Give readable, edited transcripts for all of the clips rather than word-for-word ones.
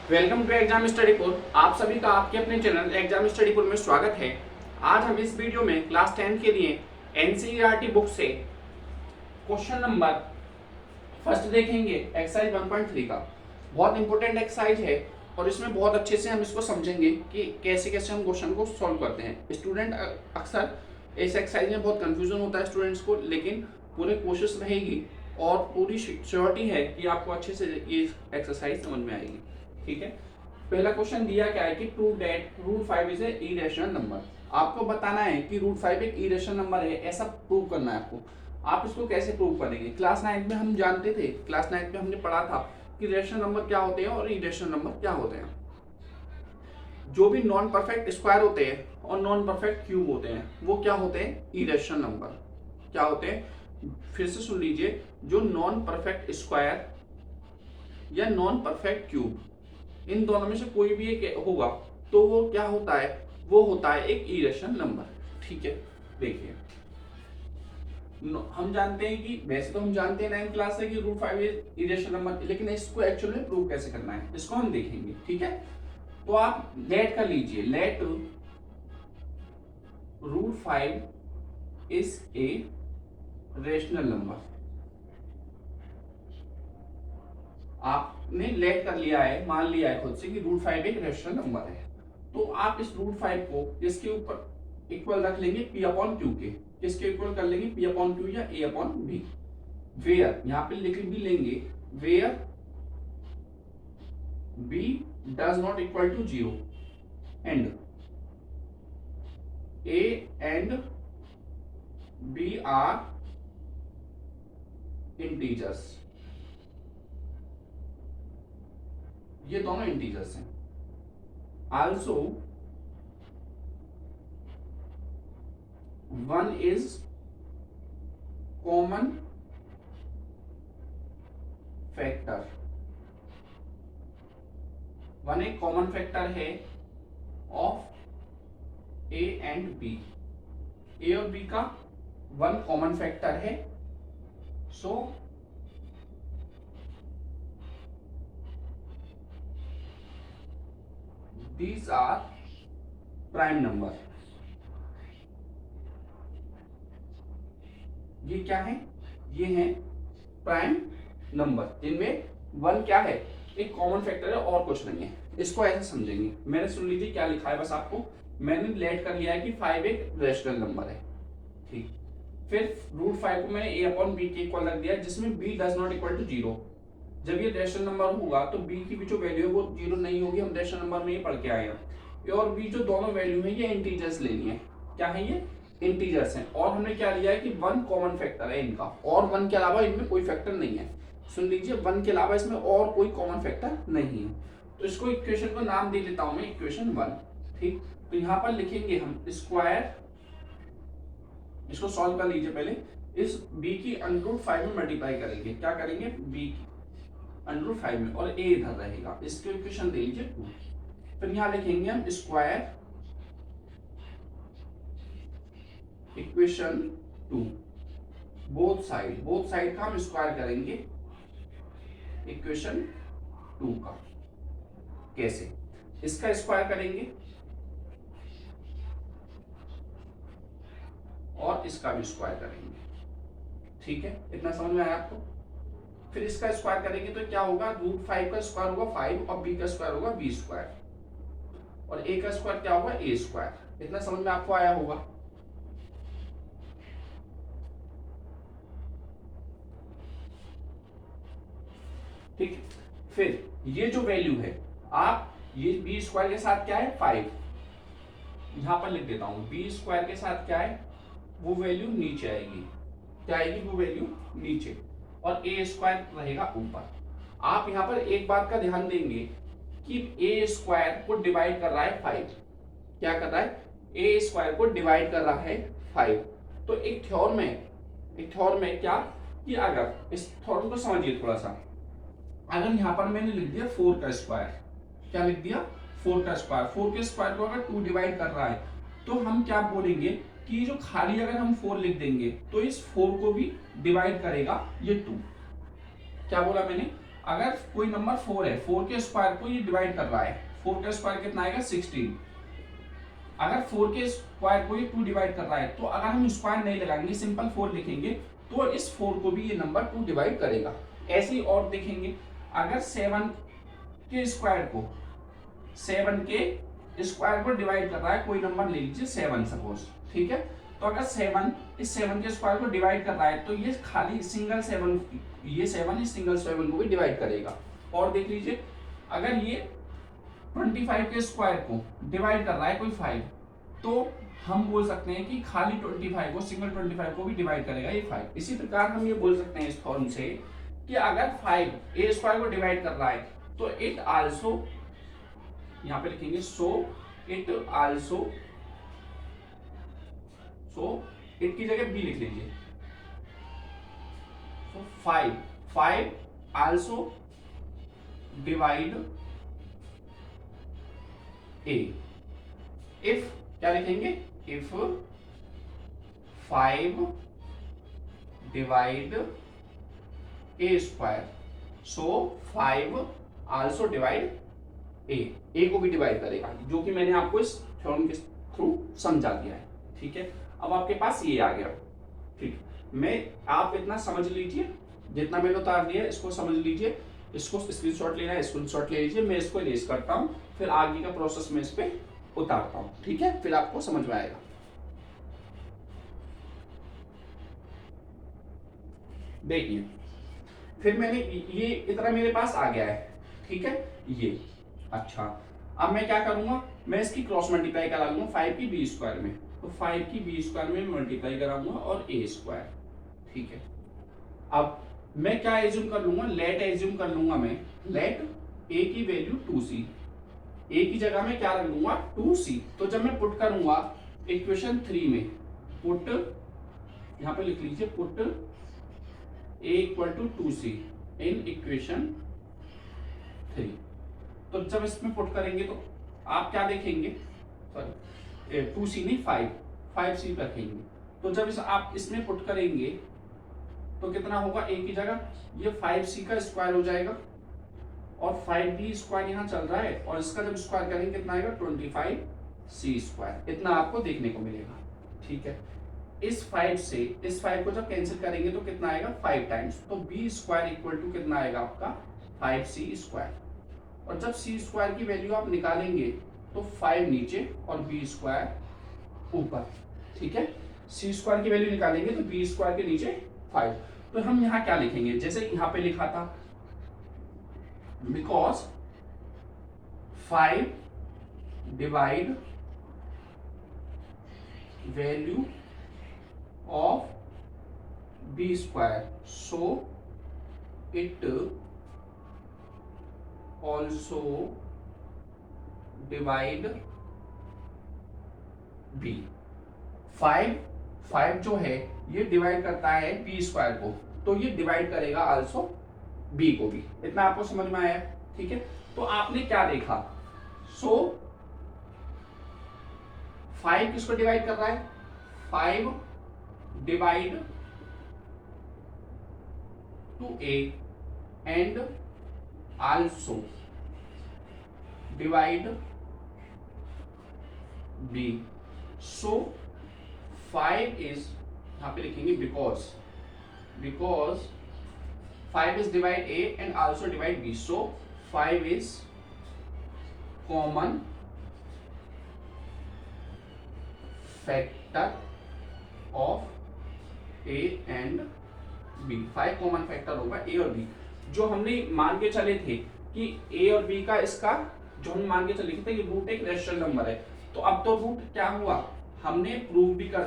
Welcome to exam study पुर। आप सभी का आपके अपने चैनल एग्जाम स्टडी पुर में स्वागत है। आज हम इस वीडियो में क्लास 10 के लिए एनसीईआरटी बुक से क्वेश्चन नंबर फर्स्ट देखेंगे, एक्सरसाइज 1.3 का। बहुत इंपॉर्टेंट एक्सरसाइज है और इसमें बहुत अच्छे से हम इसको समझेंगे कि कैसे कैसे हम क्वेश्चन को सॉल्व करते हैं। स्टूडेंट अक्सर इस एक्सरसाइज में बहुत कंफ्यूजन होता है स्टूडेंट्स को, लेकिन पूरी कोशिश रहेगी और पूरी श्योरिटी है कि आपको अच्छे से ये एक्सरसाइज समझ में आएगी। ठीक है, पहला क्वेश्चन दिया क्या है कि prove that root 5 is a irrational number. आपको बताना है कि रूट 5 एक इरेशनल नंबर है, ऐसा प्रूव करना है आपको। आप इसको कैसे प्रूव करेंगे? क्लास 9 में हम जानते थे, क्लास 9 में हमने पढ़ा था कि रेशनल नंबर क्या होते हैं और इरेशनल नंबर क्या होते हैं। जो भी नॉन परफेक्ट स्क्वायर होते हैं और नॉन परफेक्ट क्यूब होते हैं वो क्या होते हैं? Irrational number. क्या होते हैं? फिर से सुन लीजिए, जो नॉन परफेक्ट स्क्वायर या नॉन परफेक्ट क्यूब, इन दोनों में से कोई भी एक होगा तो वो क्या होता है? वो होता है एक इरेशनल नंबर। ठीक है, देखिए हम जानते हैं कि वैसे तो हम जानते हैं 9th क्लास से कि रूट 5 इरेशनल नंबर, लेकिन इसको एक्चुअली में प्रूव कैसे करना है इसको हम देखेंगे। ठीक है, तो आप लेट कर लीजिए, let root 5 is a rational number. आपने लेट कर लिया है, मान लिया है खुद से कि रूट 5 एक रेशनल नंबर है, तो आप इस रूट 5 को इसके ऊपर इक्वल रख लेंगे पी अपॉन क्यू के। किसके इक्वल कर लेंगे? पी अपॉन क्यू या ए अपॉन बी। वेयर यहां पे लिख भी लेंगे, where b does not equal to 0 and a and b are integers. ये दोनों इंटीजर्स हैं। Also 1 is common factor. 1 एक कॉमन फैक्टर है ऑफ ए एंड बी। ए और बी का 1 कॉमन फैक्टर है, सो these are प्राइम नंबर। ये क्या है? ये है प्राइम नंबर, जिनमें 1 क्या है? एक कॉमन फैक्टर है और कुछ नहीं है। इसको ऐसे समझेंगे, मैंने सुन लीजिए क्या लिखा है, बस आपको मैंने लेट कर लिया है कि 5 एक रेशनल नंबर है। ठीक, फिर रूट 5 को मैंने ए अपॉन बी के इक्वल रख दिया, जिसमें b does not equal to 0। जब ये रेशनल नंबर होगा तो बी की भी जो वैल्यू है वो 0 नहीं होगी, हम रेशनल नंबर में ही पढ़ के आए हैं। ए और बी जो दोनों वैल्यू है ये इंटीजर्स लेनी है। क्या है ये? इंटीजर्स हैं। और हमने क्या लिया है कि 1 कॉमन फैक्टर है इनका, और 1 के अलावा इनमें कोई फैक्टर नहीं है। सुन लीजिए, 1 के अलावा इसमें और कोई कॉमन फैक्टर नहीं है। तो इसको इक्वेशन को नाम दे देता हूं मैं, इक्वेशन 1। ठीक, तो यहां पर लिखेंगे हम स्क्वायर, इसको सॉल्व कर लीजिए। पहले इस b की अंडर 5 में मल्टीप्लाई करेंगे। क्या करेंगे? b की अंडर 5 में, और a इधर रहेगा। इसके इक्वेशन दे लीजिए 2। फिर यहां लिखेंगे हम स्क्वायर इक्वेशन 2, बोथ साइड का हम स्क्वायर करेंगे इक्वेशन 2 का। कैसे? इसका स्क्वायर करेंगे और इसका भी स्क्वायर करेंगे। ठीक है, इतना समझ में आया आपको? फिर इसका स्क्वायर करेंगे तो क्या होगा? रूट 5 का स्क्वायर होगा 5 और बी का स्क्वायर होगा बी स्क्वायर, और ए का स्क्वायर क्या होगा? ए स्क्वायर। इतना समझ में आपको आया होगा? ठीक, फिर ये जो वैल्यू है, आप ये बी स्क्वायर के साथ क्या है? 5 यहां पर लिख देता हूं। बी स्क्वायर के साथ क्या है? वो वैल्यू नीचे आएगी। क्या आएगी? वो वैल्यू नीचे, और ए स्क्वायर रहेगा ऊपर। आप यहां पर एक बात का ध्यान देंगे कि ए स्क्वायर को डिवाइड कर रहा है 5। क्या कर रहा है? ए स्क्वायर को डिवाइड कर रहा है 5। तो एक थ्योरम में क्या कि अगर इस थ्योरम को समझिए थोड़ा सा, अगर यहां पर मैंने लिख दिया 4 का स्क्वायर, क्या लिख दिया? 4 का स्क्वायर। 4 के स्क्वायर को अगर 2 डिवाइड कर रहा है तो हम क्या बोलेंगे कि जो खाली अगर हम 4 लिख देंगे तो इस 4 को भी डिवाइड करेगा ये 2। क्या बोला मैंने? अगर कोई नंबर 4 है, 4 के स्क्वायर को ये डिवाइड कर रहा है, 4 का स्क्वायर कितना आएगा 16। अगर 4 के स्क्वायर को ये 2 डिवाइड कर रहा है, तो अगर हम स्क्वायर नहीं लगाएंगे, सिंपल 4 लिखेंगे, तो इस 4 को भी ये नंबर 2 डिवाइड करेगा। ऐसे ही और देखेंगे, अगर 7 के स्क्वायर को 7 के स्क्वायर को डिवाइड कर रहा है, कोई नंबर ले लीजिए 7 सपोज, ठीक है। तो अगर 7 इस 7 के स्क्वायर को डिवाइड कर रहा है, तो ये खाली सिंगल 7, ये 7 इस सिंगल 7 को भी डिवाइड करेगा। और देख लीजिए, अगर ये 25 के स्क्वायर को डिवाइड कर रहा है कोई 5, तो हम बोल सकते हैं कि खाली 25 को, सिंगल 25 को भी डिवाइड करेगा ये 5। इसी प्रकार हम ये बोल सकते हैं इस फॉर्म से कि अगर 5 ए स्क्वायर को डिवाइड कर रहा है, तो इट आल्सो, यहां पे लिखेंगे so it also, so it की जगह बी लिख लीजिए। So 5 also divide A. If क्या लिखेंगे, if 5 divide A square, so 5 also divide A को भी डिवाइड करेगा, जो कि मैंने आपको इस थ्योरम के थ्रू समझा दिया है, ठीक है। अब आपके पास ये आ गया, ठीक। आप इतना समझ लीजिए, जितना मैंने उतार दिया इसको समझ लीजिए, इसको स्क्रीनशॉट लेना है, स्क्रीनशॉट ले लीजिए, मैं इसको इरेज करता हूं, फिर आगे का प्रोसेस में इस पे उतारता हूं, ठीक है, फिर आपको समझ में आएगा। देखिए, फिर मैंने ये इतना मेरे पास आ गया है, ठीक है, ये अच्छा। अब मैं क्या करूंगा, मैं इसकी क्रॉस मल्टीप्लाई करा लूंगा 5 की बी स्क्वायर में, तो 5 की बी स्क्वायर में मल्टीप्लाई कराऊंगा और ए स्क्वायर, ठीक है। अब मैं क्या एज्यूम कर लूंगा, लेट एज्यूम कर लूंगा मैं, लेट ए की वैल्यू 2c, ए की जगह में क्या रख दूंगा 2c। तो जब मैं पुट करूंगा इक्वेशन 3 में, पुट यहां पे लिख लीजिए, put a equal to 2c in equation 3। तो जब इसमें पुट करेंगे तो आप क्या देखेंगे, सॉरी 2c नहीं 5c रखेंगे। तो जब आप इसमें पुट करेंगे तो कितना होगा, a की जगह ये 5c का स्क्वायर हो जाएगा, और 5b स्क्वायर यहाँ चल रहा है, और इसका जब स्क्वायर करेंगे कितना आएगा 25c स्क्वायर, इतना आपको देखने को मिलेगा, ठीक है। इस 5 से इस 5 को जब कैंसिल करेंगे तो कितना आएगा 5 टाइम्स, तो b स्क्वायर इक्वल टू कितना आएगा आपका 5c स्क्वायर। और जब c स्क्वायर की वैल्यू आप निकालेंगे तो 5 नीचे और b स्क्वायर ऊपर, ठीक है। c स्क्वायर की वैल्यू निकालेंगे तो b स्क्वायर के नीचे 5। तो हम यहाँ क्या लिखेंगे, जैसे यहाँ पे लिखा था, because 5 divide value of b square, so it also divide b। 5 जो है ये डिवाइड करता है b स्क्वायर को, तो ये डिवाइड करेगा आल्सो b को भी। इतना आपको समझ में आया, ठीक है। तो आपने क्या देखा, सो 5 किसको डिवाइड कर रहा है, 5 divide two a and also divide b। So 5 is, यहां पे लिखेंगे because 5 is divide a and also divide b, so 5 is common factor of a and b। 5 common factor होगा a और b। जो हमने मान के चले थे कि a और b का, इसका जो हम मान के चले थे कि रूट एक रैशनल नंबर है, तो अब तो रूट क्या हुआ, हमने प्रूव भी कर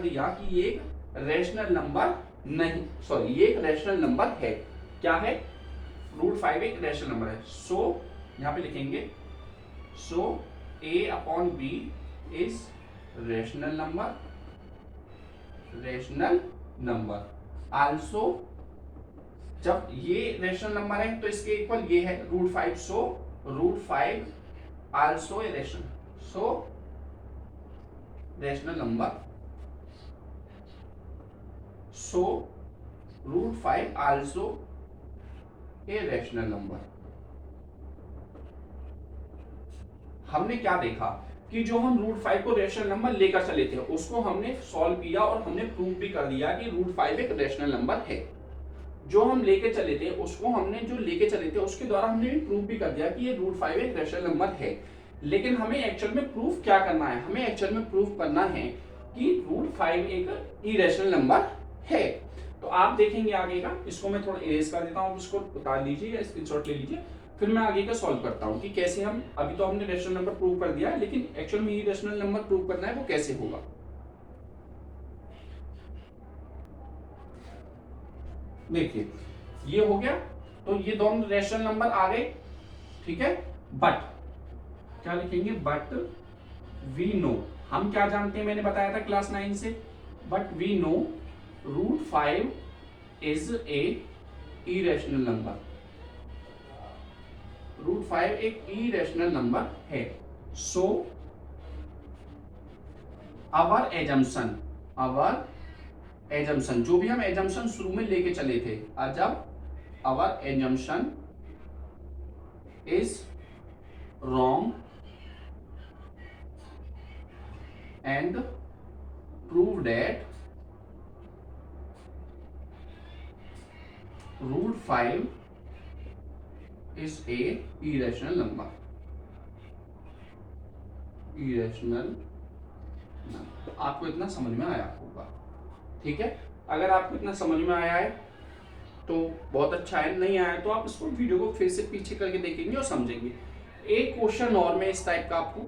दिया कि ये एक रैशनल नंबर नहीं, सॉरी ये एक रैशनल नंबर है। क्या है, रूट 5 एक रैशनल नंबर है। सो यहां पे लिखेंगे, सो a upon b is rational number also, जब ये रैशनल नंबर है तो इसके इक्वल ये है root 5, so root 5 also a rational, so rational number, so root 5 also a rational number. हमने क्या देखा कि जो हम रूट 5 को रैशनल नंबर लेकर चले थे उसको हमने सॉल्व किया और हमने प्रूव भी कर दिया कि रूट 5 एक रैशनल नंबर है। जो हम लेके चले थे उसको हमने जो लेके चले थे उसके द्वारा हमने प्रूव भी कर दिया कि ये रूट 5 एक रैशनल नंबर है। लेकिन हमें एक्चुअल में प्रूफ क्या करना है, हमें एक्चुअल में प्रूफ करना है कि रूट 5 एक इरेशनल नंबर है। तो आप देखेंगे आगे का, इसको मैं थोड़ा इरेज कर देता हूँ, इसको उतार लीजिए या स्क्रीनशॉट ले लीजिए, फिर मैं आगे का सॉल्व करता हूँ कि कैसे हम, अभी तो हमने रैशनल नंबर प्रूव कर दिया है लेकिन एक्चुअल में इरेशनल नंबर प्रूव करना है वो कैसे होगा। देखिए ये हो गया, तो ये दोनों रैशनल नंबर आ गए, ठीक है। बट क्या लिखेंगे, बट वी नो, हम क्या जानते हैं, मैंने बताया था क्लास 9 से, but we know root 5 is a irrational number. Root 5 एक इरेशनल नंबर है। सो आवर एजम्पशन, जो भी हम एजम्पशन शुरू में लेके चले थे, जब our assumption is wrong and prove that root 5 is a irrational number। तो आपको इतना समझ में आया होगा, ठीक है। अगर आपको इतना समझ में आया है तो बहुत अच्छा है, नहीं आया तो आप इसको वीडियो को फिर से पीछे करके देखेंगे और समझेंगे। एक क्वेश्चन और मैं इस टाइप का आपको,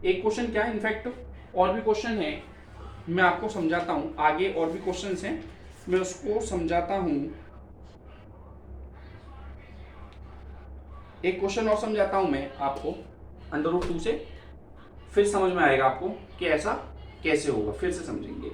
एक क्वेश्चन क्या है, इनफैक्ट और भी क्वेश्चन है, मैं आपको समझाता हूं, आगे और भी क्वेश्चंस हैं मैं उसको समझाता हूं। एक क्वेश्चन और समझाता हूं मैं आपको अंडर रूट 2 से, फिर समझ में आएगा आपको कि ऐसा कैसे होगा, फिर से समझेंगे।